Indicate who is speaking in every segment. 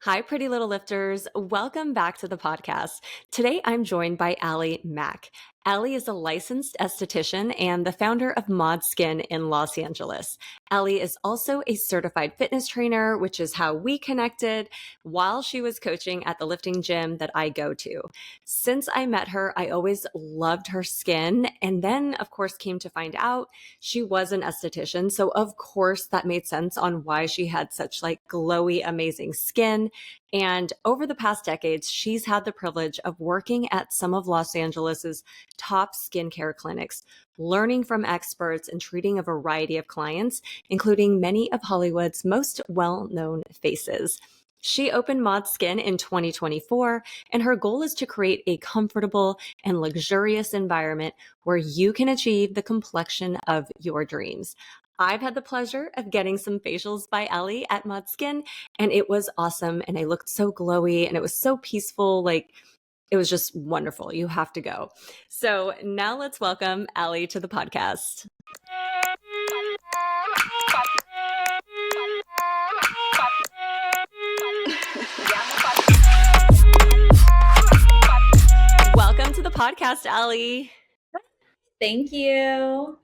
Speaker 1: Hi, pretty little lifters. Welcome back to the podcast. Today, I'm joined by Aly Mac. Aly is a licensed esthetician and the founder of Mod Skin in Los Angeles. Aly is also a certified fitness trainer, which is how we connected while she was coaching at the lifting gym that I go to. Since I met her, I always loved her skin. And then, of course, came to find out she was an esthetician. So, of course, that made sense on why she had such like glowy, amazing skin. And over the past decades, she's had the privilege of working at some of Los Angeles's top skincare clinics, learning from experts and treating a variety of clients, including many of Hollywood's most well-known faces. She opened Mod Skin in 2024, and her goal is to create a comfortable and luxurious environment where you can achieve the complexion of your dreams. I've had the pleasure of getting some facials by Aly at Mod Skin, and it was awesome. And I looked so glowy and it was so peaceful. Like, it was just wonderful. You have to go. So now let's welcome Aly to the podcast. Welcome to the podcast, Aly.
Speaker 2: Thank you.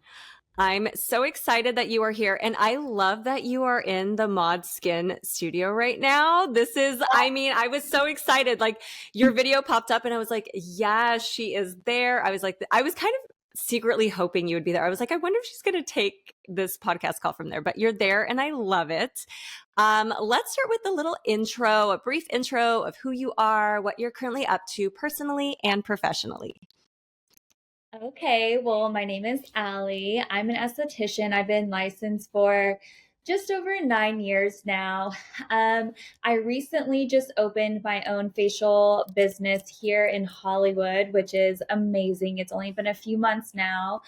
Speaker 1: I'm so excited that you are here. And I love that you are in the Mod Skin studio right now. I was so excited. Like, your video popped up and I was like, yeah, she is there. I was kind of secretly hoping you would be there. I was like, I wonder if she's going to take this podcast call from there, but you're there and I love it. Let's start with a brief intro of who you are, what you're currently up to personally and professionally.
Speaker 2: Okay, well, my name is Aly. I'm an esthetician. I've been licensed for just over 9 years now. I recently just opened my own facial business here in Hollywood, which is amazing. It's only been a few months now.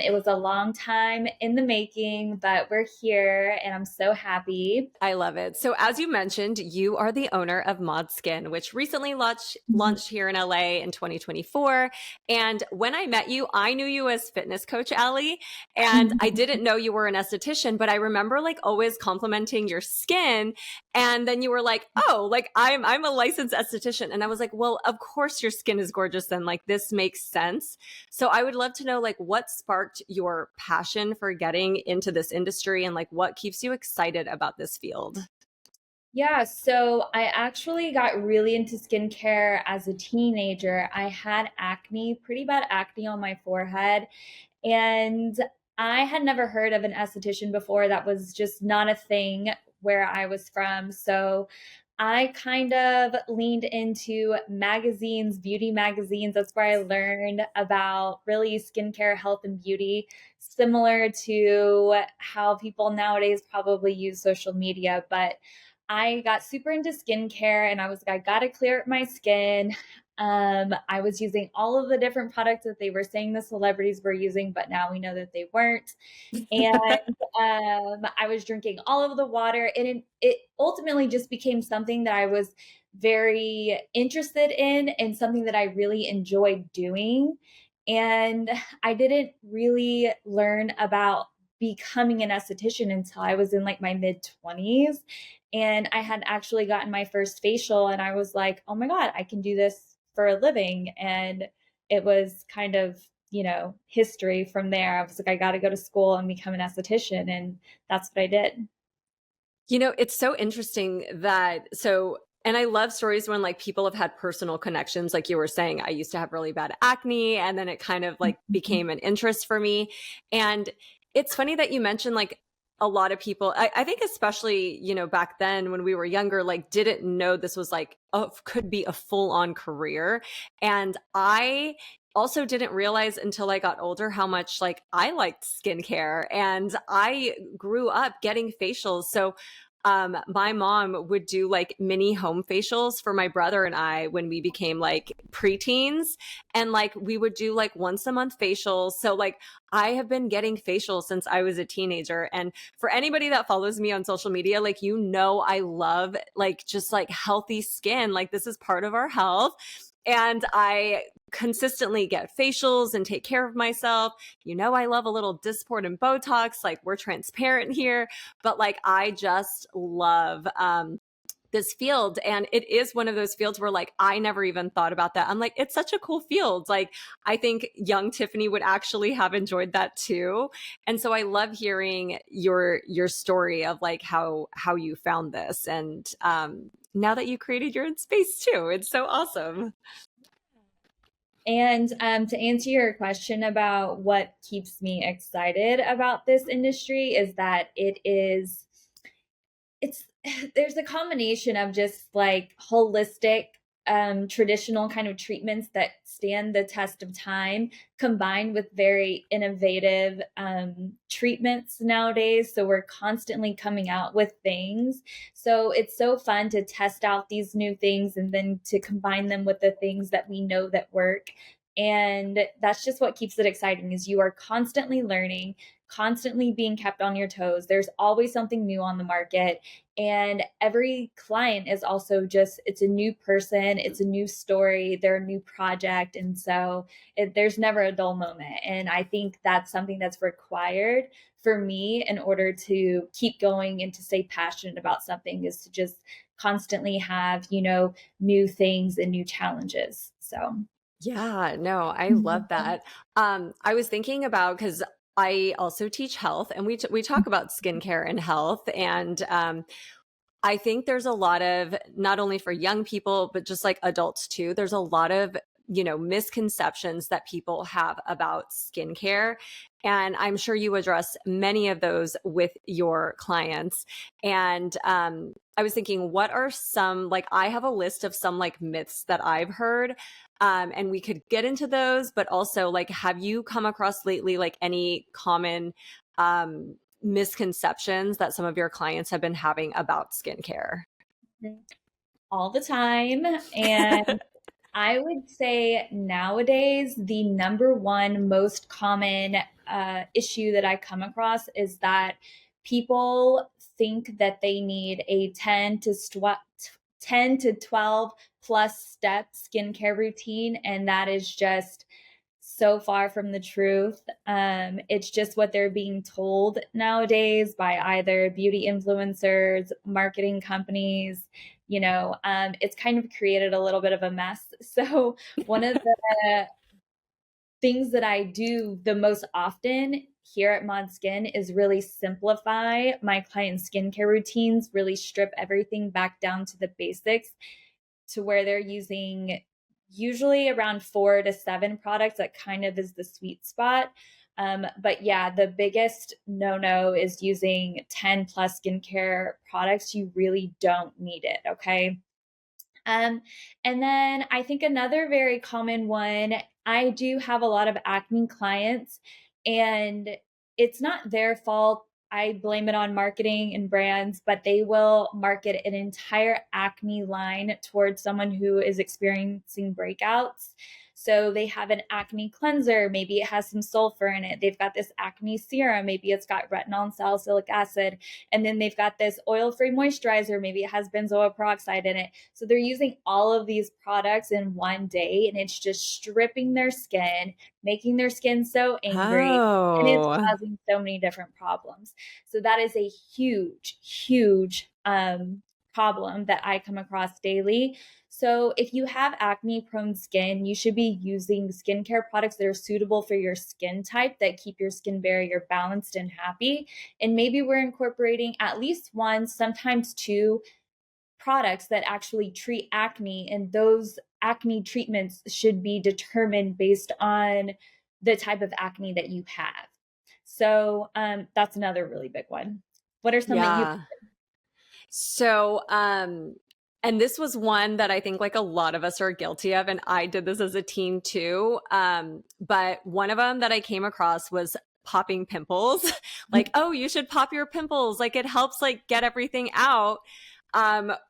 Speaker 2: It was a long time in the making, but we're here and I'm so happy.
Speaker 1: I love it. So as you mentioned, you are the owner of Mod Skin, which recently launched here in LA in 2024. And when I met you, I knew you as fitness coach Aly, and I didn't know you were an esthetician, but I remember like always complimenting your skin. And then you were like, "Oh, like I'm a licensed esthetician." And I was like, "Well, of course your skin is gorgeous then. Like this makes sense." So I would love to know like what sparked your passion for getting into this industry and like what keeps you excited about this field.
Speaker 2: Yeah, so I actually got really into skincare as a teenager. I had acne, pretty bad acne on my forehead, and I had never heard of an esthetician before. That was just not a thing where I was from. So I kind of leaned into magazines, beauty magazines. That's where I learned about really skincare, health, and beauty, similar to how people nowadays probably use social media. But I got super into skincare and I was like, I gotta clear up my skin. I was using all of the different products that they were saying the celebrities were using, but now we know that they weren't. And I was drinking all of the water, and it ultimately just became something that I was very interested in and something that I really enjoyed doing. And I didn't really learn about becoming an esthetician until I was in like my mid 20s. And I had actually gotten my first facial, and I was like, oh my God, I can do this for a living. And it was kind of, history from there. I was like, I got to go to school and become an esthetician. And that's what I did.
Speaker 1: It's so interesting and I love stories when like people have had personal connections. Like you were saying, I used to have really bad acne and then it kind of like became an interest for me. And it's funny that you mentioned like a lot of people, I think especially, back then when we were younger, like didn't know this was like, could be a full on career. And I also didn't realize until I got older how much like I liked skincare, and I grew up getting facials. So my mom would do like mini home facials for my brother and I when we became like preteens. And like we would do like once a month facials. So like I have been getting facials since I was a teenager. And for anybody that follows me on social media, like, I love like just like healthy skin. Like this is part of our health. And I consistently get facials and take care of myself. I love a little Dysport and Botox. Like we're transparent here, but like I just love this field, and it is one of those fields where like I never even thought about that. I'm like, it's such a cool field. Like I think young Tiffany would actually have enjoyed that too. And so I love hearing your story of like how you found this, and now that you created your own space too. It's so awesome.
Speaker 2: And to answer your question about what keeps me excited about this industry is that it's there's a combination of just like holistic traditional kind of treatments that stand the test of time combined with very innovative treatments nowadays. So we're constantly coming out with things, so it's so fun to test out these new things and then to combine them with the things that we know that work. And that's just what keeps it exciting, is you are constantly learning, constantly being kept on your toes. There's always something new on the market, and every client is also just, it's a new person, it's a new story, they're a new project. And so there's never a dull moment. And I think that's something that's required for me in order to keep going and to stay passionate about something, is to just constantly have, new things and new challenges. So
Speaker 1: Yeah, no, I love that. I was thinking about, because I also teach health, and we talk about skincare and health, and I think there's a lot of, not only for young people, but just like adults too, there's a lot of, misconceptions that people have about skincare. And I'm sure you address many of those with your clients. And I was thinking, what are some, like, I have a list of some like myths that I've heard. And we could get into those, but also like, have you come across lately like any common misconceptions that some of your clients have been having about skincare?
Speaker 2: all the time. And I would say nowadays, the number one most common issue that I come across is that people think that they need a 10 to 12 plus step skincare routine. And that is just so far from the truth. It's just what they're being told nowadays by either beauty influencers, marketing companies. It's kind of created a little bit of a mess. So, one of the things that I do the most often here at Mod Skin is really simplify my client skincare routines, really strip everything back down to the basics, to where they're using usually around 4 to 7 products. That kind of is the sweet spot. But yeah, the biggest no is using 10 plus skincare products. You really don't need it. Okay. Um, and then I think another very common one, I do have a lot of acne clients, and it's not their fault. I blame it on marketing and brands, but they will market an entire acne line towards someone who is experiencing breakouts. So they have an acne cleanser. Maybe it has some sulfur in it. They've got this acne serum. Maybe it's got retinol and salicylic acid. And then they've got this oil-free moisturizer. Maybe it has benzoyl peroxide in it. So they're using all of these products in one day, and it's just stripping their skin, making their skin so angry, and it's
Speaker 1: Oh,
Speaker 2: causing so many different problems. So that is a huge, huge problem that I come across daily. So if you have acne prone skin, you should be using skincare products that are suitable for your skin type, that keep your skin barrier balanced and happy. And maybe we're incorporating at least one, sometimes two products that actually treat acne. And those acne treatments should be determined based on the type of acne that you have. So that's another really big one. What are some that you?
Speaker 1: yeah. So, and this was one that I think like a lot of us are guilty of, and I did this as a teen too. But one of them that I came across was popping pimples. Like, oh, you should pop your pimples. Like it helps like get everything out.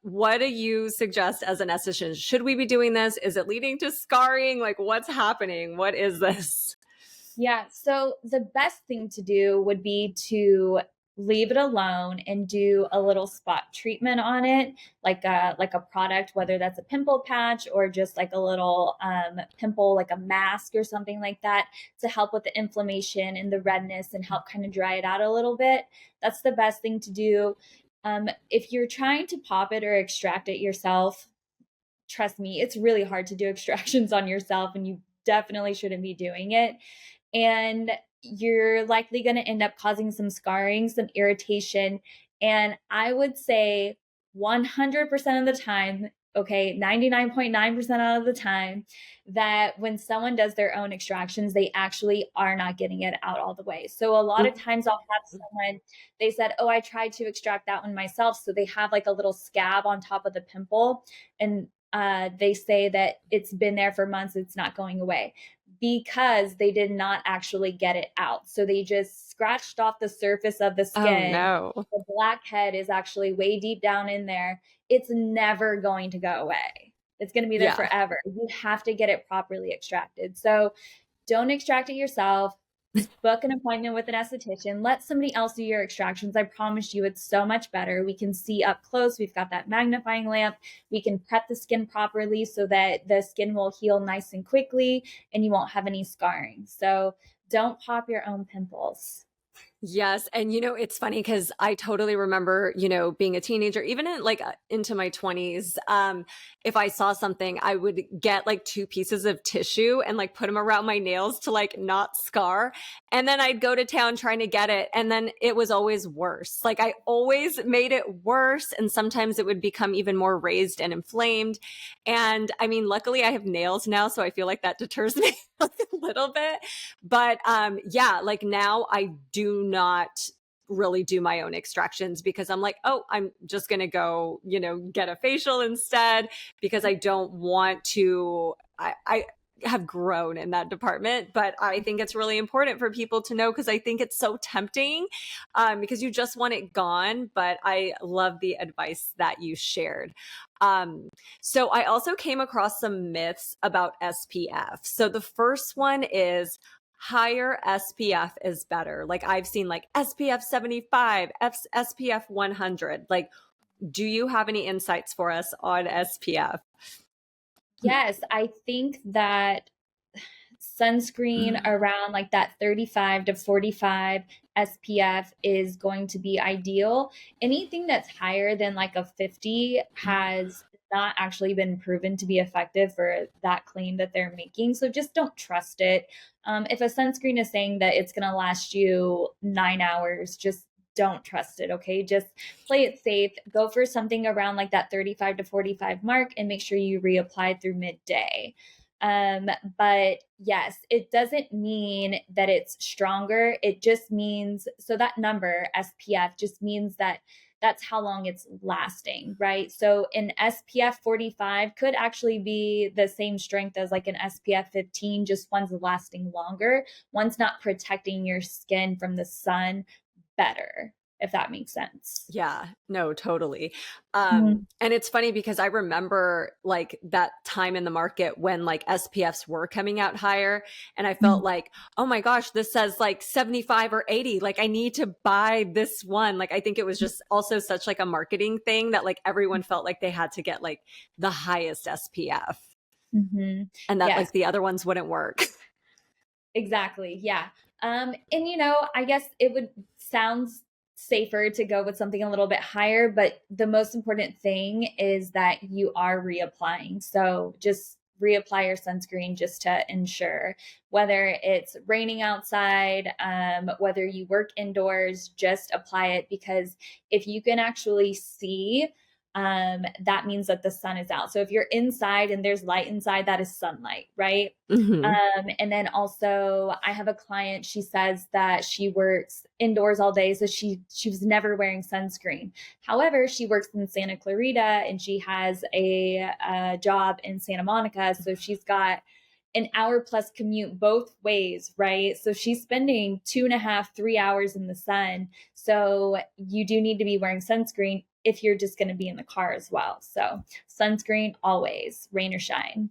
Speaker 1: What do you suggest as an esthetician? Should we be doing this? Is it leading to scarring? Like what's happening? What is this?
Speaker 2: Yeah, so the best thing to do would be to leave it alone and do a little spot treatment on it, like a product, whether that's a pimple patch or just like a little pimple, like a mask or something like that, to help with the inflammation and the redness and help kind of dry it out a little bit. That's the best thing to do. If you're trying to pop it or extract it yourself, trust me, it's really hard to do extractions on yourself, and you definitely shouldn't be doing it. And you're likely going to end up causing some scarring, some irritation. And I would say 100% of the time, okay, 99.9% of the time, that when someone does their own extractions, they actually are not getting it out all the way. So a lot of times I'll have someone, they said, oh, I tried to extract that one myself. So they have like a little scab on top of the pimple. And they say that it's been there for months, it's not going away, because they did not actually get it out. So they just scratched off the surface of the
Speaker 1: Oh
Speaker 2: skin.
Speaker 1: no.
Speaker 2: The blackhead is actually way deep down in there. It's never going to go away. It's going to be there
Speaker 1: Yeah.
Speaker 2: forever. You have to get it properly extracted. So don't extract it yourself. Book an appointment with an esthetician. Let somebody else do your extractions. I promise you, it's so much better. We can see up close. We've got that magnifying lamp. We can prep the skin properly so that the skin will heal nice and quickly and you won't have any scarring. So don't pop your own pimples.
Speaker 1: Yes. And, it's funny because I totally remember, being a teenager, even in like into my 20s. If I saw something, I would get like two pieces of tissue and like put them around my nails to like not scar. And then I'd go to town trying to get it. And then it was always worse. Like I always made it worse. And sometimes it would become even more raised and inflamed. And I mean, luckily I have nails now. So I feel like that deters me a little bit. But yeah, like now I do not really do my own extractions because I'm like, oh, I'm just going to go, get a facial instead because I don't want to. I have grown in that department, but I think it's really important for people to know because I think it's so tempting because you just want it gone. But I love the advice that you shared. So I also came across some myths about SPF. So the first one is higher SPF is better. Like I've seen like SPF 75, SPF 100. Like, do you have any insights for us on SPF?
Speaker 2: Yes, I think that sunscreen around like that 35 to 45 SPF is going to be ideal. Anything that's higher than like a 50 has not actually been proven to be effective for that claim that they're making. So just don't trust it. If a sunscreen is saying that it's going to last you 9 hours, just don't trust it. Okay. Just play it safe. Go for something around like that 35 to 45 mark and make sure you reapply through midday. But yes, it doesn't mean that it's stronger. It just means, so that number SPF just means that that's how long it's lasting, right? So an SPF 45 could actually be the same strength as like an SPF 15, just one's lasting longer. One's not protecting your skin from the sun better, if that makes sense.
Speaker 1: Yeah, no, totally.
Speaker 2: Mhm.
Speaker 1: And it's funny because I remember like that time in the market when like SPFs were coming out higher and I felt like, oh my gosh, this says like 75 or 80. Like I need to buy this one. Like I think it was just also such like a marketing thing that like everyone felt like they had to get like the highest SPF
Speaker 2: Mm-hmm.
Speaker 1: and that
Speaker 2: Yes.
Speaker 1: like the other ones wouldn't work.
Speaker 2: Exactly. Yeah. And I guess it would sounds safer to go with something a little bit higher, but the most important thing is that you are reapplying. So just reapply your sunscreen just to ensure, whether it's raining outside, whether you work indoors, just apply it, because if you can actually see, that means that the sun is out. So if you're inside and there's light inside, that is sunlight, right?
Speaker 1: Mhm.
Speaker 2: And then also I have a client, she says that she works indoors all day, so she was never wearing sunscreen. However, she works in Santa Clarita and she has a job in Santa Monica, so she's got an hour plus commute both ways, right? So she's spending 2.5, 3 hours in the sun. So you do need to be wearing sunscreen if you're just going to be in the car as well. So sunscreen always, rain or shine.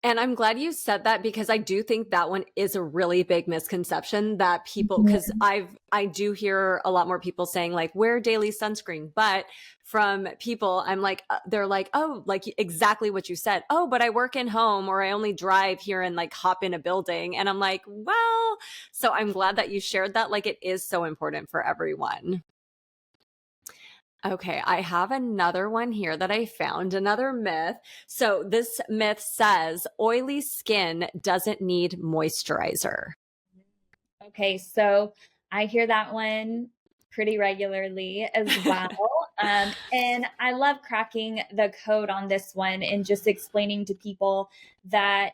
Speaker 1: And I'm glad you said that because I do think that one is a really big misconception that people, because
Speaker 2: Mhm.
Speaker 1: I do hear a lot more people saying like wear daily sunscreen, but from people I'm like they're like, oh, like exactly what you said. Oh, but I work in home or I only drive here and like hop in a building, and I'm like, well, so I'm glad that you shared that. Like it is so important for everyone. Okay, I have another one here that I found, another myth. So this myth says oily skin doesn't need moisturizer.
Speaker 2: Okay, so I hear that one pretty regularly as well. And I love cracking the code on this one and just explaining to people that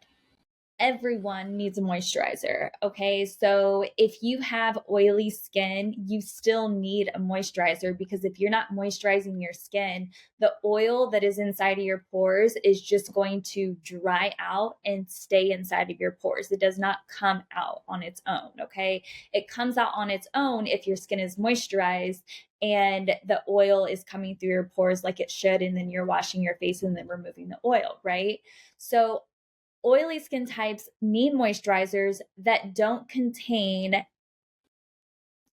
Speaker 2: everyone needs a moisturizer. Okay. So if you have oily skin, you still need a moisturizer because if you're not moisturizing your skin, the oil that is inside of your pores is just going to dry out and stay inside of your pores. It does not come out on its own. Okay. It comes out on its own if your skin is moisturized and the oil is coming through your pores like it should. And then you're washing your face and then removing the oil, right? So oily skin types need moisturizers that don't contain,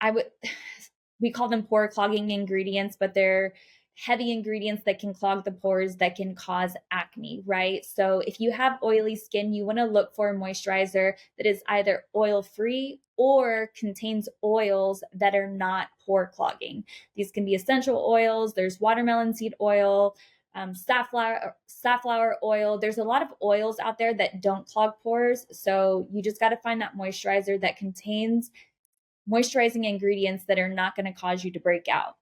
Speaker 2: I would, we call them pore clogging ingredients, but they're heavy ingredients that can clog the pores that can cause acne, right? So if you have oily skin, you want to look for a moisturizer that is either oil free or contains oils that are not pore clogging. These can be essential oils. There's watermelon seed oil, safflower oil. There's a lot of oils out there that don't clog pores. So you just got to find that moisturizer that contains moisturizing ingredients that are not going to cause you to break out.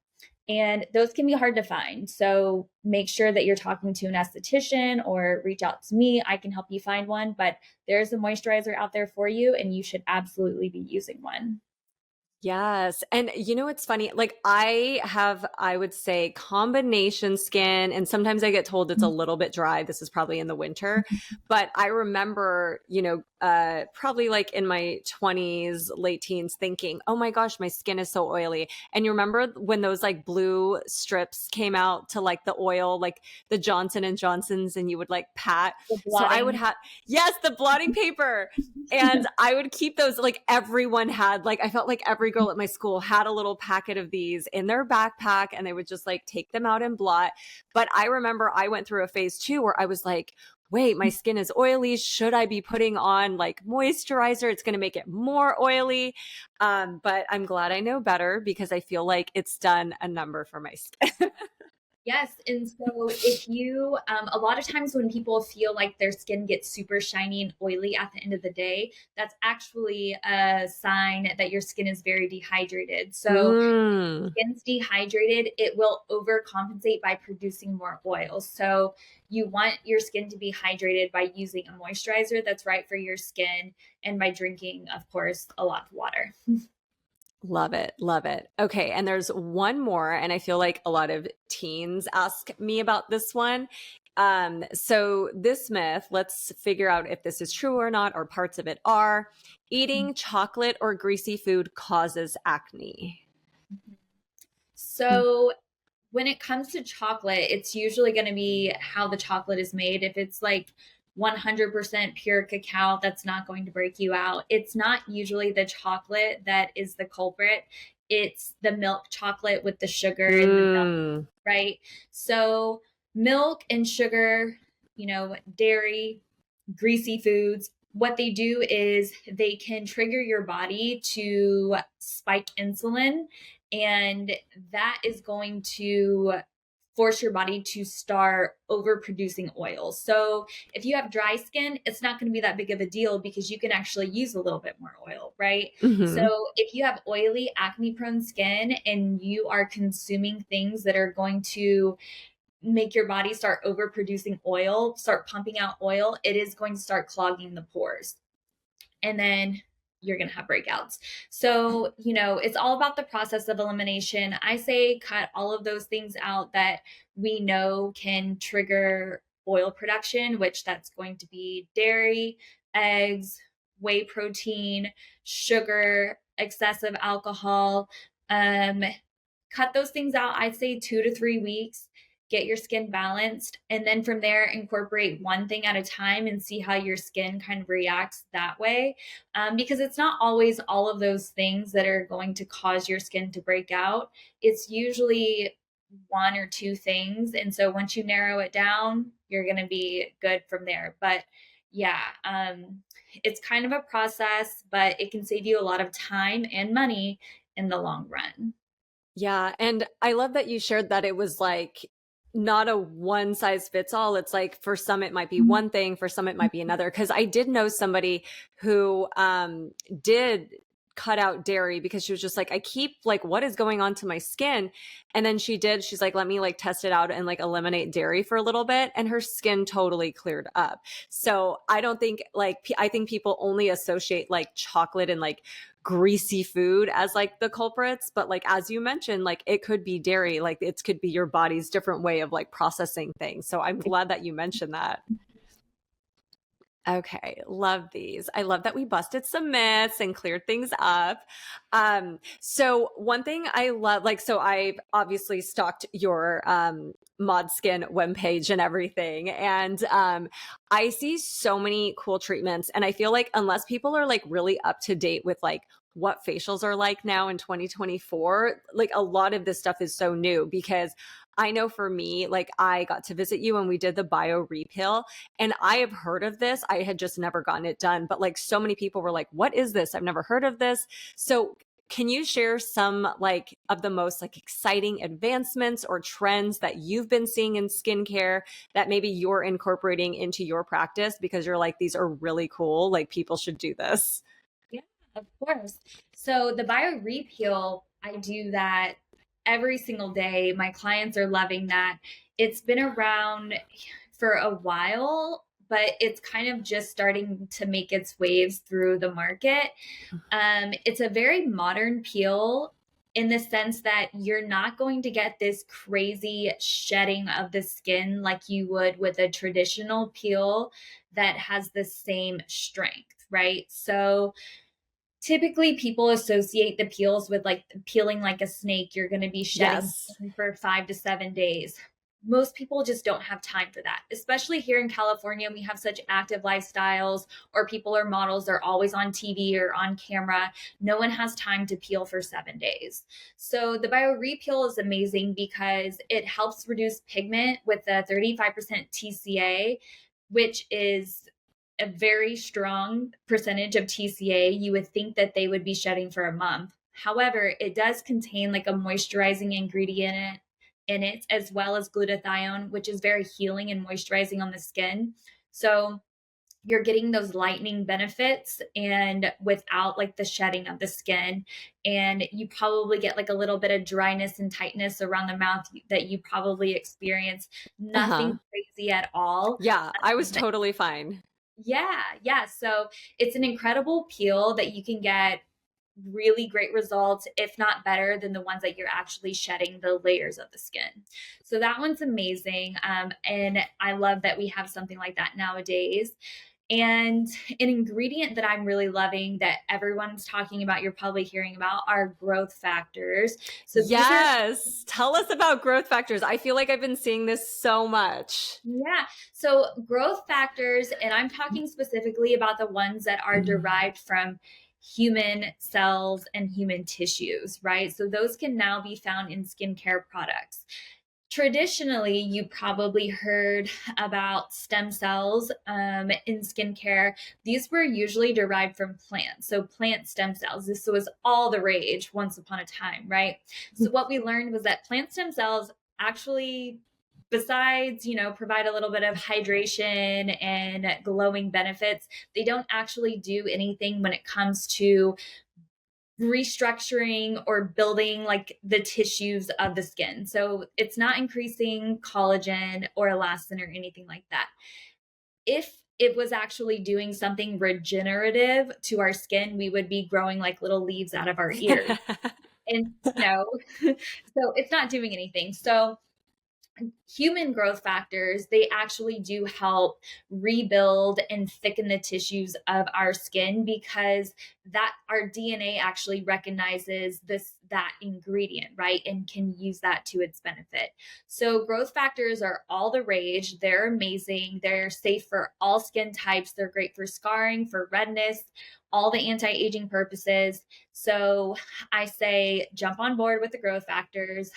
Speaker 2: And those can be hard to find. So make sure that you're talking to an esthetician or reach out to me. I can help you find one, but there's a moisturizer out there for you, and you should absolutely be using one.
Speaker 1: Yes. And you know, it's funny. Like I have, I would say combination skin, and sometimes I get told it's a little bit dry. This is probably in the winter, but I remember, probably like in my 20s, late teens thinking, oh my gosh, my skin is so oily. And you remember when those like blue strips came out to like the oil, like the Johnson and Johnsons, and you would like pat.
Speaker 2: The
Speaker 1: So I would
Speaker 2: blotting.
Speaker 1: have, yes, the blotting paper. And I would keep those, like everyone had, like I felt like every girl at my school had a little packet of these in their backpack and they would just like take them out and blot. But I remember I went through a phase too where I was like, wait, my skin is oily. Should I be putting on like moisturizer? It's going to make it more oily. But I'm glad I know better because I feel like it's done a number for my skin.
Speaker 2: Yes. And so if you, a lot of times when people feel like their skin gets super shiny and oily at the end of the day, that's actually a sign that your skin is very dehydrated. So
Speaker 1: Mm.
Speaker 2: skin's dehydrated, it will overcompensate by producing more oil. So you want your skin to be hydrated by using a moisturizer that's right for your skin and by drinking, of course, a lot of water.
Speaker 1: Love it. Love it. Okay. And there's one more, and I feel like a lot of teens ask me about this one. So this myth, let's figure out if this is true or not, or parts of it are. Eating chocolate or greasy food causes acne.
Speaker 2: So when it comes to chocolate, it's usually going to be how the chocolate is made. If it's like 100% pure cacao, that's not going to break you out. It's not usually the chocolate that is the culprit. It's the milk chocolate with the sugar and the milk,
Speaker 1: Mm.
Speaker 2: right? So, milk and sugar, dairy, greasy foods, what they do is they can trigger your body to spike insulin, and that is going to force your body to start overproducing oil. So if you have dry skin, it's not going to be that big of a deal because you can actually use a little bit more oil, right? So
Speaker 1: Hmm.
Speaker 2: if you have oily, acne prone skin and you are consuming things that are going to make your body start overproducing oil, start pumping out oil, it is going to start clogging the pores. And then you're going to have breakouts. So, it's all about the process of elimination. I say cut all of those things out that we know can trigger oil production, which that's going to be dairy, eggs, whey protein, sugar, excessive alcohol. Um, Cut those things out. I'd say 2 to 3 weeks, get your skin balanced. And then from there, incorporate one thing at a time and see how your skin kind of reacts that way. Because it's not always all of those things that are going to cause your skin to break out. It's usually one or two things. And so once you narrow it down, you're going to be good from there. But yeah, it's kind of a process, but it can save you a lot of time and money in the long run.
Speaker 1: Yeah, and I love that you shared that it was like not a one size fits all. It's like for some it might be one thing, for some it might be another. Because I did know somebody who did cut out dairy because she was just like, I keep like, what is going on to my skin? And then she's like, let me like test it out and like eliminate dairy for a little bit, and her skin totally cleared up. So I don't think like I think people only associate like chocolate and like greasy food as like the culprits, but like as you mentioned, like it could be dairy, like it could be your body's different way of like processing things. So I'm glad that you mentioned that. Okay, love these. I love that we busted some myths and cleared things up. So one thing I love, like, so I've obviously stalked your Mod Skin webpage and everything, and I see so many cool treatments, and I feel like unless people are like really up to date with like what facials are like now in 2024, like a lot of this stuff is so new because I know for me, like I got to visit you and we did the bio repill, and I have heard of this. I had just never gotten it done. But like so many people were like, what is this? I've never heard of this. So can you share some like of the most like exciting advancements or trends that you've been seeing in skincare that maybe you're incorporating into your practice because you're like, these are really cool. Like people should do this.
Speaker 2: Yeah, of course. So the bio repeal, I do that every single day. My clients are loving that. It's been around for a while, but it's kind of just starting to make its waves through the market. It's a very modern peel in the sense that you're not going to get this crazy shedding of the skin like you would with a traditional peel that has the same strength, right? So typically people associate the peels with like peeling like a snake. You're going to be shedding
Speaker 1: Yes.
Speaker 2: for 5 to 7 days. Most people just don't have time for that, especially here in California. We have such active lifestyles, or people are models, they're always on TV or on camera. No one has time to peel for 7 days. So the bio repeel is amazing because it helps reduce pigment with a 35% TCA, which is a very strong percentage of TCA. You would think that they would be shedding for a month. However, it does contain like a moisturizing ingredient in it, as well as glutathione, which is very healing and moisturizing on the skin. So you're getting those lightening benefits and without like the shedding of the skin. And you probably get like a little bit of dryness and tightness around the mouth that you probably experience.
Speaker 1: Uh-huh.
Speaker 2: Nothing crazy at all.
Speaker 1: Yeah, I was totally fine.
Speaker 2: Yeah, yeah. So it's an incredible peel that you can get really great results, if not better than the ones that you're actually shedding the layers of the skin. So that one's amazing. And I love that we have something like that nowadays. And an ingredient that I'm really loving that everyone's talking about, you're probably hearing about, are growth factors. So these are
Speaker 1: Yes. Tell us about growth factors. I feel like I've been seeing this so much.
Speaker 2: Yeah. So growth factors, and I'm talking specifically about the ones that are derived from human cells and human tissues, right? So those can now be found in skincare products. Traditionally, you probably heard about stem cells in skincare. These were usually derived from plants. So plant stem cells. This was all the rage once upon a time, right? So what we learned was that plant stem cells actually, besides provide a little bit of hydration and glowing benefits, they don't actually do anything when it comes to restructuring or building like the tissues of the skin. So it's not increasing collagen or elastin or anything like that. If it was actually doing something regenerative to our skin, we would be growing like little leaves out of our ears. And so it's not doing anything. So human growth factors, they actually do help rebuild and thicken the tissues of our skin, because that our DNA actually recognizes that ingredient, right, and can use that to its benefit. So growth factors are all the rage. They're amazing. They're safe for all skin types. They're great for scarring, for redness, all the anti-aging purposes. So I say jump on board with the growth factors.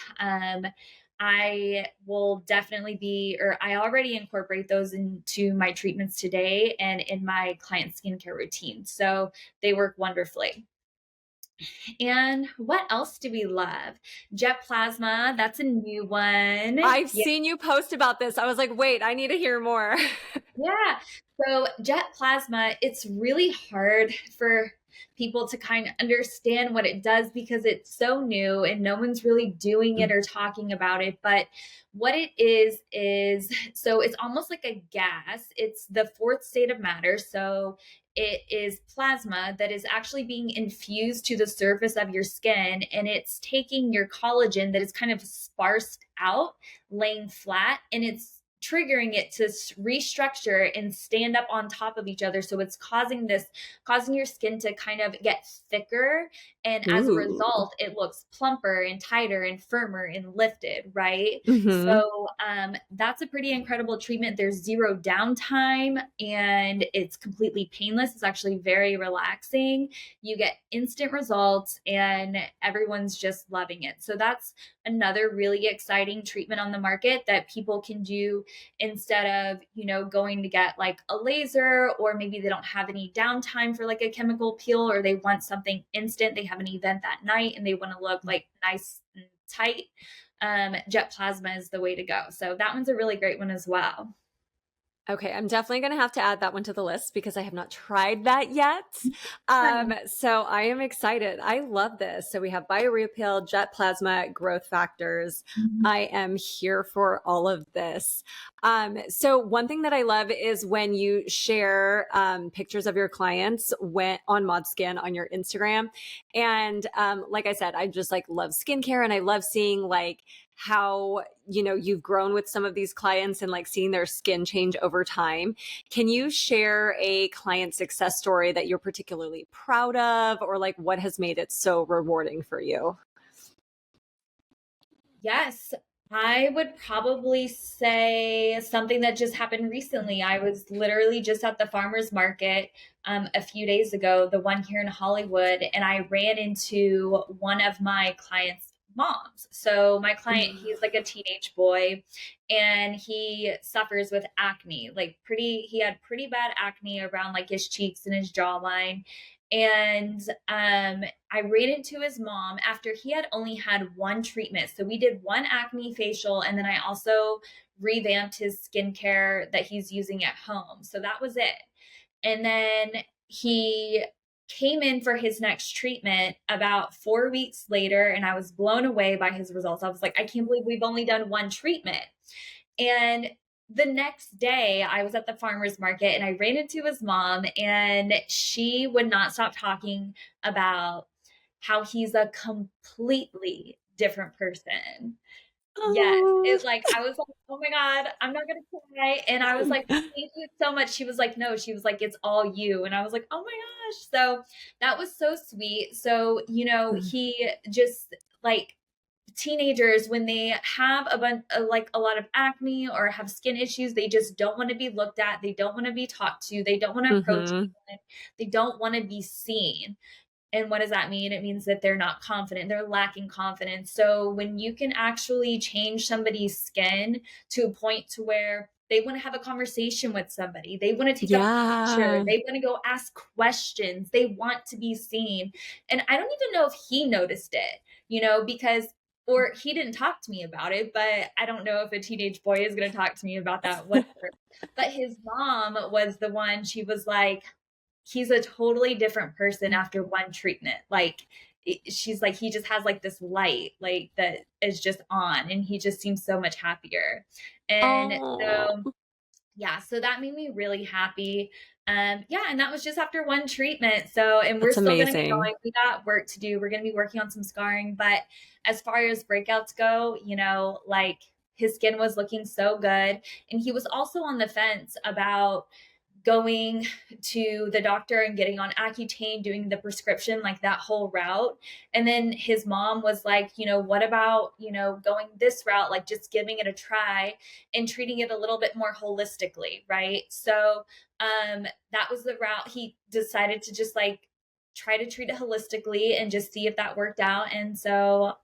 Speaker 2: I will definitely be, or I already incorporate those into my treatments today and in my client skincare routine. So they work wonderfully. And what else do we love? Jet plasma, that's a new one.
Speaker 1: I've
Speaker 2: Yeah.
Speaker 1: seen you post about this. I was like, wait, I need to hear more.
Speaker 2: Yeah. So jet plasma, it's really hard for people to kind of understand what it does because it's so new and no one's really doing it or talking about it. But what it is so it's almost like a gas. It's the fourth state of matter. So it is plasma that is actually being infused to the surface of your skin, and it's taking your collagen that is kind of sparsed out, laying flat, and it's triggering it to restructure and stand up on top of each other. So it's causing your skin to kind of get thicker, and as a
Speaker 1: Ooh.
Speaker 2: result it looks plumper and tighter and firmer and lifted, right?
Speaker 1: Hmm.
Speaker 2: So that's a pretty incredible treatment. There's zero downtime and it's completely painless. It's actually very relaxing. You get instant results and everyone's just loving it. So that's another really exciting treatment on the market that people can do instead of, going to get like a laser, or maybe they don't have any downtime for like a chemical peel, or they want something instant. They have an event that night and they want to look like nice and tight. Jet plasma is the way to go. So that one's a really great one as well.
Speaker 1: Okay, I'm definitely going to have to add that one to the list because I have not tried that yet.
Speaker 2: Yeah.
Speaker 1: So I am excited. I love this. So we have bioreappeal, jet plasma, growth factors.
Speaker 2: Mhm.
Speaker 1: I am here for all of this. So one thing that I love is when you share pictures of your clients on ModSkin on your Instagram. And like I said, I just like love skincare, and I love seeing like how you've grown with some of these clients and like seeing their skin change over time. Can you share a client success story that you're particularly proud of, or like what has made it so rewarding for you?
Speaker 2: Yes, I would probably say something that just happened recently. I was literally just at the farmer's market a few days ago, the one here in Hollywood, and I ran into one of my clients' moms. So my client, he's like a teenage boy, and he suffers with acne, he had pretty bad acne around like his cheeks and his jawline. And I ran into his mom after he had only had one treatment. So we did one acne facial, and then I also revamped his skincare that he's using at home. So that was it. And then he came in for his next treatment about 4 weeks later, and I was blown away by his results. I was like, I can't believe we've only done one treatment. And the next day, I was at the farmer's market and I ran into his mom, and she would not stop talking about how he's a completely different person. Yes,
Speaker 1: Oh.
Speaker 2: it like I was like, "Oh my god, I'm not gonna cry," and I was like, "Thank you so much." She was like, "No," she was like, "It's all you," and I was like, "Oh my gosh." So that was so sweet. So, he just like teenagers, when they have like a lot of acne or have skin issues, they just don't want to be looked at, they don't want to be talked to, they don't want to approach
Speaker 1: Hmm.
Speaker 2: anyone, they don't want to be seen. And what does that mean? It means that they're not confident, they're lacking confidence. So when you can actually change somebody's skin to a point to where they want to have a conversation with somebody, they want to take a picture,
Speaker 1: Yeah.
Speaker 2: they want to go ask questions, they want to be seen. And I don't even know if he noticed it, because or he didn't talk to me about it, but I don't know if a teenage boy is going to talk to me about that, whatever. But his mom was the one, she was like, he's a totally different person after one treatment. Like, she's like, he just has like this light, like that is just on, and he just seems so much happier. And
Speaker 1: Oh,
Speaker 2: so, yeah, so that made me really happy. Yeah, and that was just after one treatment. So, and we're
Speaker 1: that's
Speaker 2: still going to be
Speaker 1: amazing.
Speaker 2: going. We got work to do. We're going to be working on some scarring. But as far as breakouts go, like his skin was looking so good. And he was also on the fence about going to the doctor and getting on Accutane, doing the prescription, like that whole route. And then his mom was like, what about, going this route, like just giving it a try and treating it a little bit more holistically, right? So that was the route he decided to just like try to treat it holistically and just see if that worked out. And so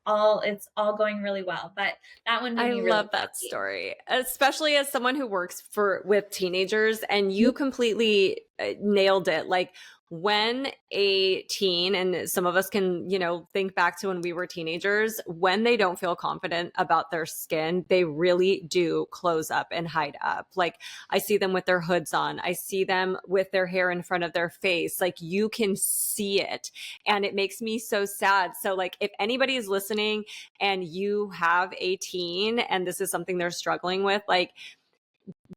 Speaker 2: it's all going really well. But that one made
Speaker 1: I
Speaker 2: me really
Speaker 1: love that
Speaker 2: happy.
Speaker 1: story, especially as someone who works with teenagers, and you completely nailed it. Like when a teen, and some of us can, think back to when we were teenagers, when they don't feel confident about their skin, they really do close up and hide up. Like, I see them with their hoods on. I see them with their hair in front of their face. Like, you can see it. And it makes me so sad. So, like, if anybody is listening and you have a teen and this is something they're struggling with, like,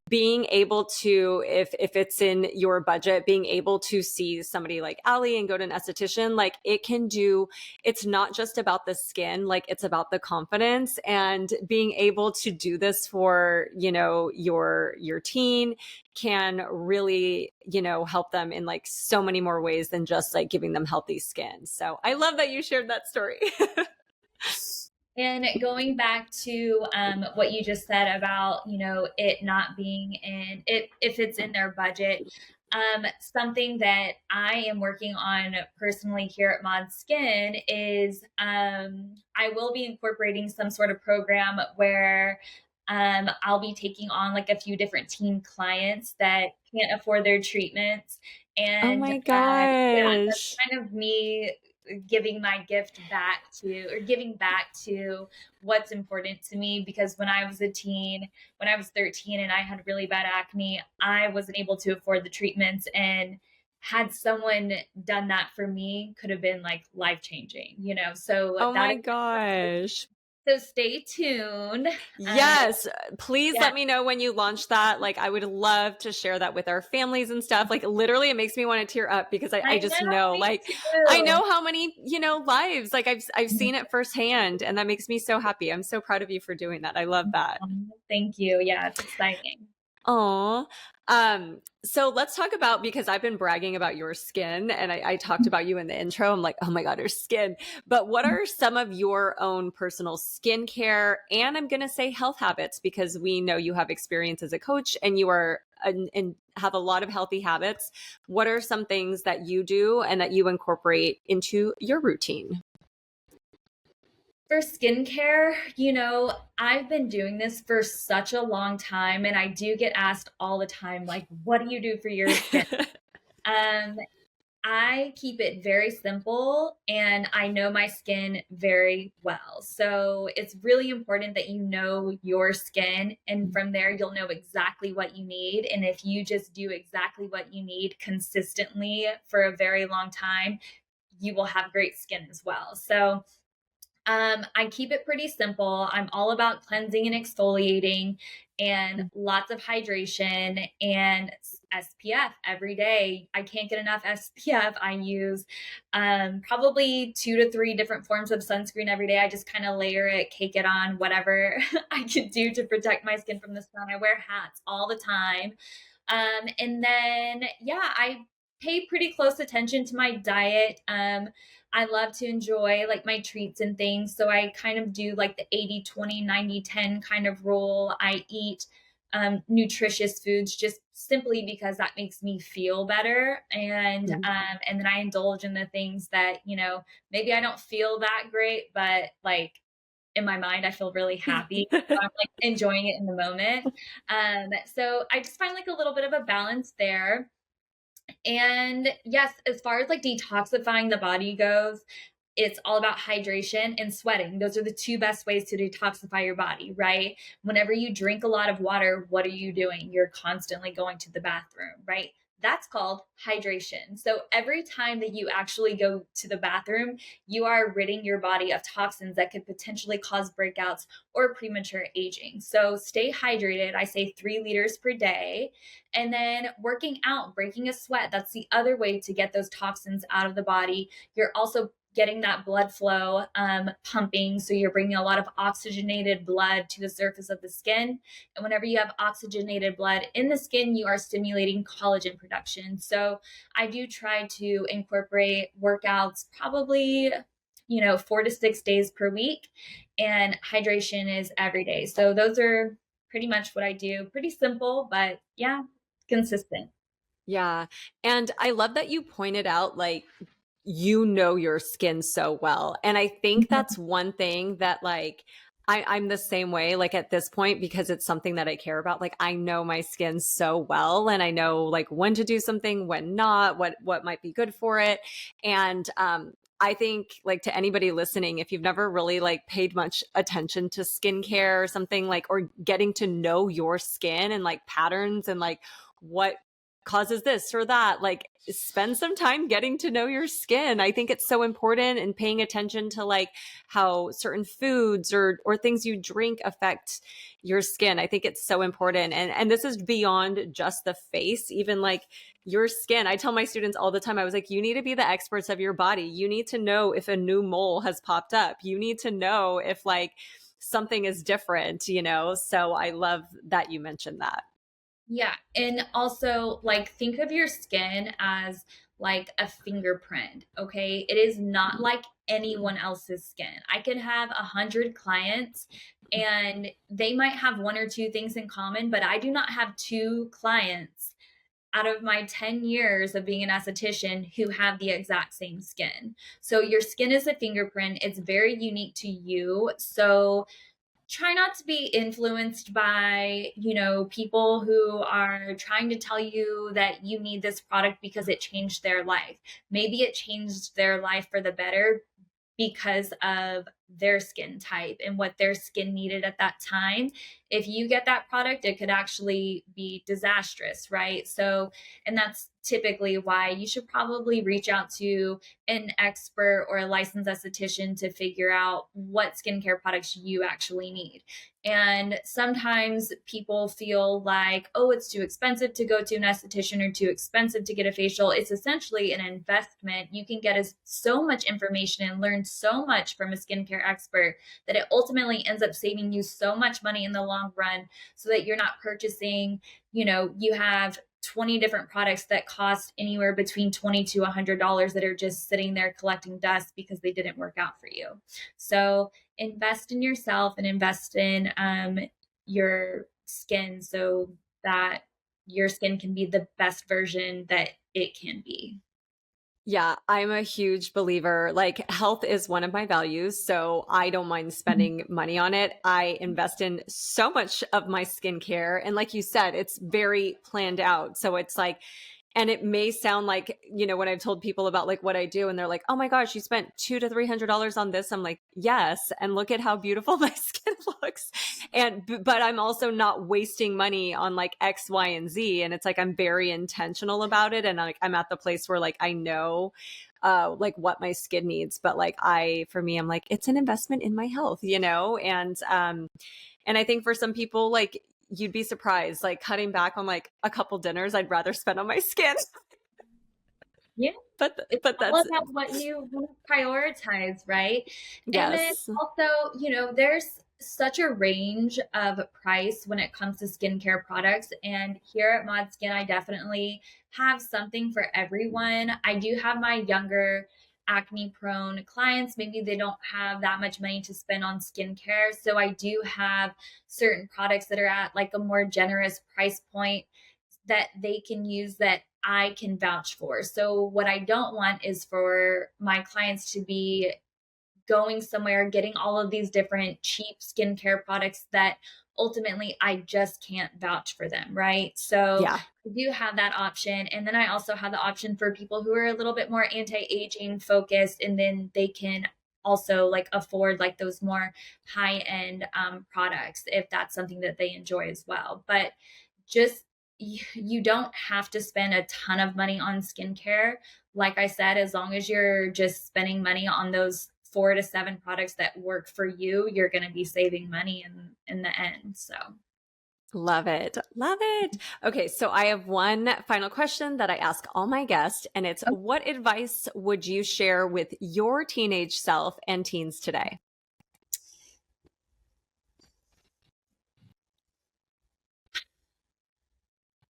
Speaker 1: being able to, if it's in your budget, being able to see somebody like Aly and go to an esthetician, like, it's not just about the skin, like, it's about the confidence, and being able to do this for, your teen can really, help them in like so many more ways than just like giving them healthy skin. So I love that you shared that story.
Speaker 2: And going back to what you just said about, it not being in it, if it's in their budget, something that I am working on personally here at Mod Skin is I will be incorporating some sort of program where I'll be taking on like a few different teen clients that can't afford their treatments.
Speaker 1: Oh
Speaker 2: And
Speaker 1: my
Speaker 2: yeah, that's
Speaker 1: gosh.
Speaker 2: kind of me giving my gift back to, or giving back to what's important to me. Because when I was a teen, when I was 13 and I had really bad acne, I wasn't able to afford the treatments. And had someone done that for me, could have been like life changing, So
Speaker 1: Oh
Speaker 2: that
Speaker 1: my
Speaker 2: is,
Speaker 1: gosh.
Speaker 2: so stay tuned. Um,
Speaker 1: Yes, please
Speaker 2: yeah,
Speaker 1: let me know when you launch that. Like, I would love to share that with our families and stuff. Like, literally, it makes me want to tear up because I
Speaker 2: I
Speaker 1: just
Speaker 2: know,
Speaker 1: know,
Speaker 2: me
Speaker 1: like, I
Speaker 2: too.
Speaker 1: know how many, lives, like, I've seen it firsthand, and that makes me so happy. I'm so proud of you for doing that. I love that.
Speaker 2: Thank you. Yeah, it's exciting.
Speaker 1: Oh, so let's talk about, because I've been bragging about your skin and I talked about you in the intro. I'm like, oh my God, her skin. But what are some of your own personal skincare, and I'm going to say health habits, because we know you have experience as a coach and you are and have a lot of healthy habits. What are some things that you do and that you incorporate into your routine?
Speaker 2: For skincare, I've been doing this for such a long time, and I do get asked all the time, like, what do you do for your skin? Um, I keep it very simple, and I know my skin very well. So it's really important that you know your skin, and from there, you'll know exactly what you need. And if you just do exactly what you need consistently for a very long time, you will have great skin as well. So I keep it pretty simple. I'm all about cleansing and exfoliating and lots of hydration and SPF every day. I can't get enough SPF. I use probably 2 to 3 different forms of sunscreen every day. I just kind of layer it, cake it on, whatever I can do to protect my skin from the sun. I wear hats all the time. And then, yeah, I pay pretty close attention to my diet. I love to enjoy like my treats and things. So I kind of do like the 80/20 90/10 kind of rule. I eat nutritious foods just simply because that makes me feel better. And then I indulge in the things that, maybe I don't feel that great, but like in my mind, I feel really happy. So I'm like enjoying it in the moment. So I just find like a little bit of a balance there. And yes, as far as like detoxifying the body goes, it's all about hydration and sweating. Those are the two best ways to detoxify your body, right? Whenever you drink a lot of water, what are you doing? You're constantly going to the bathroom, right? That's called hydration. So every time that you actually go to the bathroom, you are ridding your body of toxins that could potentially cause breakouts or premature aging. So stay hydrated. I say 3 liters per day. And then working out, breaking a sweat, that's the other way to get those toxins out of the body. You're also getting that blood flow pumping. So you're bringing a lot of oxygenated blood to the surface of the skin. And whenever you have oxygenated blood in the skin, you are stimulating collagen production. So I do try to incorporate workouts probably, 4 to 6 days per week. And hydration is every day. So those are pretty much what I do. Pretty simple, but yeah, consistent.
Speaker 1: Yeah. And I love that you pointed out, like, you know your skin so well. And I think that's one thing that, like, I'm the same way, like at this point, because it's something that I care about. Like I know my skin so well, and I know like when to do something, when not, what might be good for it. And I think like to anybody listening, if you've never really like paid much attention to skincare or something like, or getting to know your skin and like patterns and like what causes this or that, like spend some time getting to know your skin. I think it's so important, and paying attention to like how certain foods or things you drink affect your skin. I think it's so important. And this is beyond just the face, even like your skin. I tell my students all the time, I was like, you need to be the experts of your body. You need to know if a new mole has popped up. You need to know if like something is different, you know? So I love that you mentioned that.
Speaker 2: Yeah. And also, like, think of your skin as like a fingerprint. Okay. It is not like anyone else's skin. I could have 100 clients and they might have one or two things in common, but I do not have two clients out of my 10 years of being an esthetician who have the exact same skin. So your skin is a fingerprint. It's very unique to you. So try not to be influenced by, people who are trying to tell you that you need this product because it changed their life. Maybe it changed their life for the better because of their skin type and what their skin needed at that time. If you get that product, it could actually be disastrous, right? So, and that's typically why you should probably reach out to an expert or a licensed esthetician to figure out what skincare products you actually need. And sometimes people feel like, oh, it's too expensive to go to an esthetician or too expensive to get a facial. It's essentially an investment. You can get so much information and learn so much from a skincare expert that it ultimately ends up saving you so much money in the long run, so that you're not purchasing, you have 20 different products that cost anywhere between $20 to $100 that are just sitting there collecting dust because they didn't work out for you. So invest in yourself and invest in your skin so that your skin can be the best version that it can be.
Speaker 1: Yeah, I'm a huge believer. Like, health is one of my values, so I don't mind spending money on it. I invest in so much of my skincare. And like you said, it's very planned out. So it's like, and it may sound like, when I've told people about like what I do and they're like, oh my gosh, you spent $200 to $300 on this. I'm like, yes. And look at how beautiful my skin looks. But I'm also not wasting money on like X, Y, and Z. And it's like, I'm very intentional about it. And like, I'm at the place where like, I know like what my skin needs, but like for me, I'm like, it's an investment in my health, and I think for some people, like, you'd be surprised, like cutting back on like a couple dinners, I'd rather spend on my skin.
Speaker 2: Yeah. It's
Speaker 1: But
Speaker 2: all
Speaker 1: that's,
Speaker 2: about what you want to prioritize, right? And then
Speaker 1: yes.
Speaker 2: also, there's such a range of price when it comes to skincare products. And here at Mod Skin, I definitely have something for everyone. I do have my younger acne prone clients. Maybe they don't have that much money to spend on skincare. So I do have certain products that are at like a more generous price point that they can use that I can vouch for. So, what I don't want is for my clients to be going somewhere, getting all of these different cheap skincare products that ultimately I just can't vouch for them, right? So,
Speaker 1: Yeah.
Speaker 2: I do have that option. And then I also have the option for people who are a little bit more anti aging focused, and then they can also like afford like those more high end products if that's something that they enjoy as well. But just you don't have to spend a ton of money on skincare. Like I said, as long as you're just spending money on those 4 to 7 products that work for you, you're going to be saving money in the end. So,
Speaker 1: Love it. Love it. Okay. So I have one final question that I ask all my guests, and it's, what advice would you share with your teenage self and teens today?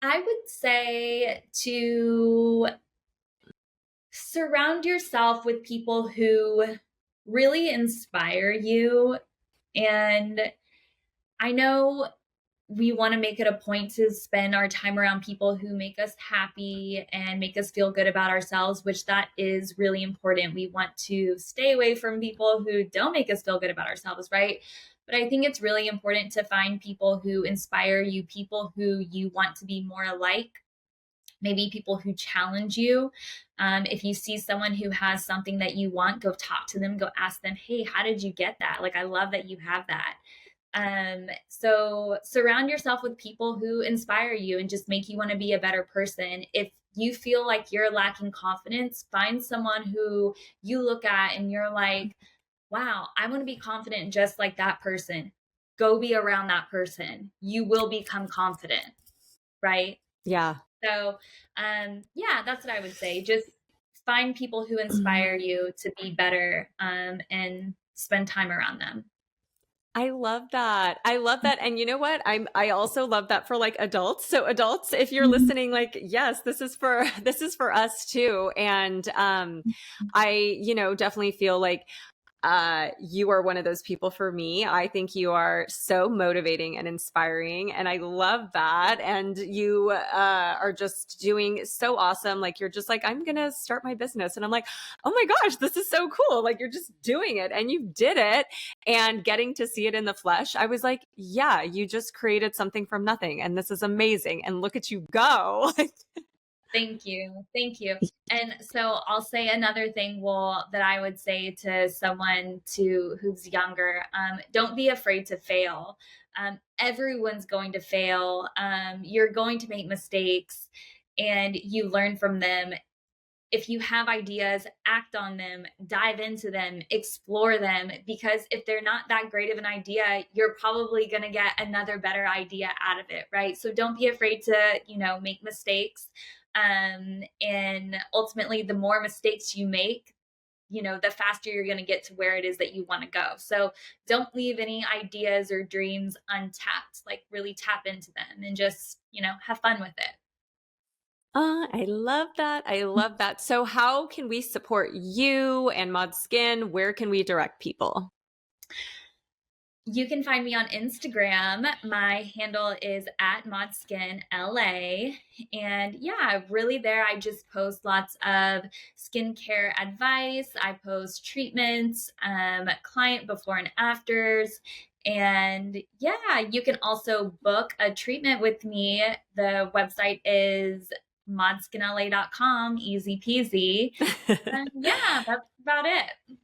Speaker 2: I would say to surround yourself with people who really inspire you. And I know we want to make it a point to spend our time around people who make us happy and make us feel good about ourselves, which that is really important. We want to stay away from people who don't make us feel good about ourselves, right? But I think it's really important to find people who inspire you, people who you want to be more like, maybe people who challenge you. If you see someone who has something that you want, go talk to them, go ask them, hey, how did you get that? Like, I love that you have that. So surround yourself with people who inspire you and just make you want to be a better person. If you feel like you're lacking confidence, find someone who you look at and you're like, wow, I want to be confident just like that person. Go be around that person. You will become confident, right?
Speaker 1: Yeah.
Speaker 2: So, yeah, that's what I would say. Just find people who inspire you to be better, and spend time around them.
Speaker 1: I love that. I love that. And you know what? I also love that for like adults. So adults, if you're listening, like, yes, this is for us too. And I, definitely feel like you are one of those people for me. I think you are so motivating and inspiring, and I love that. And you are just doing so awesome. Like, you're just like, I'm gonna start my business, and I'm like, oh my gosh, this is so cool. Like, you're just doing it, and you did it, and getting to see it in the flesh. I was like, yeah, you just created something from nothing, and this is amazing. And look at you go.
Speaker 2: Thank you. Thank you. And so I'll say another thing, well, that I would say to someone who's younger, don't be afraid to fail. Everyone's going to fail. You're going to make mistakes and you learn from them. If you have ideas, act on them, dive into them, explore them, because if they're not that great of an idea, you're probably going to get another better idea out of it, right? So don't be afraid to, make mistakes. And ultimately, the more mistakes you make, the faster you're going to get to where it is that you want to go. So don't leave any ideas or dreams untapped, like really tap into them and just, have fun with it.
Speaker 1: I love that. I love that. So how can we support you and Mod Skin? Where can we direct people?
Speaker 2: You can find me on Instagram. My handle is at ModSkinLA. And yeah, really there, I just post lots of skincare advice. I post treatments, client before and afters. And yeah, you can also book a treatment with me. The website is modskinla.com, easy peasy. And yeah, that's about it.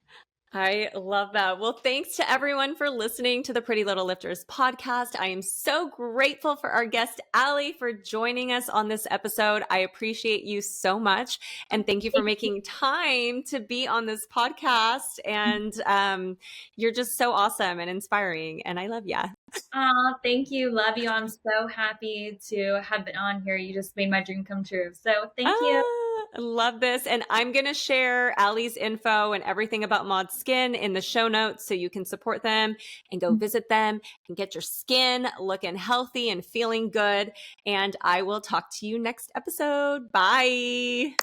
Speaker 1: I love that. Well, thanks to everyone for listening to the Pretty Little Lifters podcast. I am so grateful for our guest, Aly, for joining us on this episode. I appreciate you so much. And thank you for making time to be on this podcast. And you're just so awesome and inspiring. And I love you.
Speaker 2: Oh, thank you. Love you. I'm so happy to have been on here. You just made my dream come true. So thank you.
Speaker 1: I love this. And I'm going to share Aly's info and everything about Mod Skin in the show notes so you can support them and go visit them and get your skin looking healthy and feeling good. And I will talk to you next episode. Bye.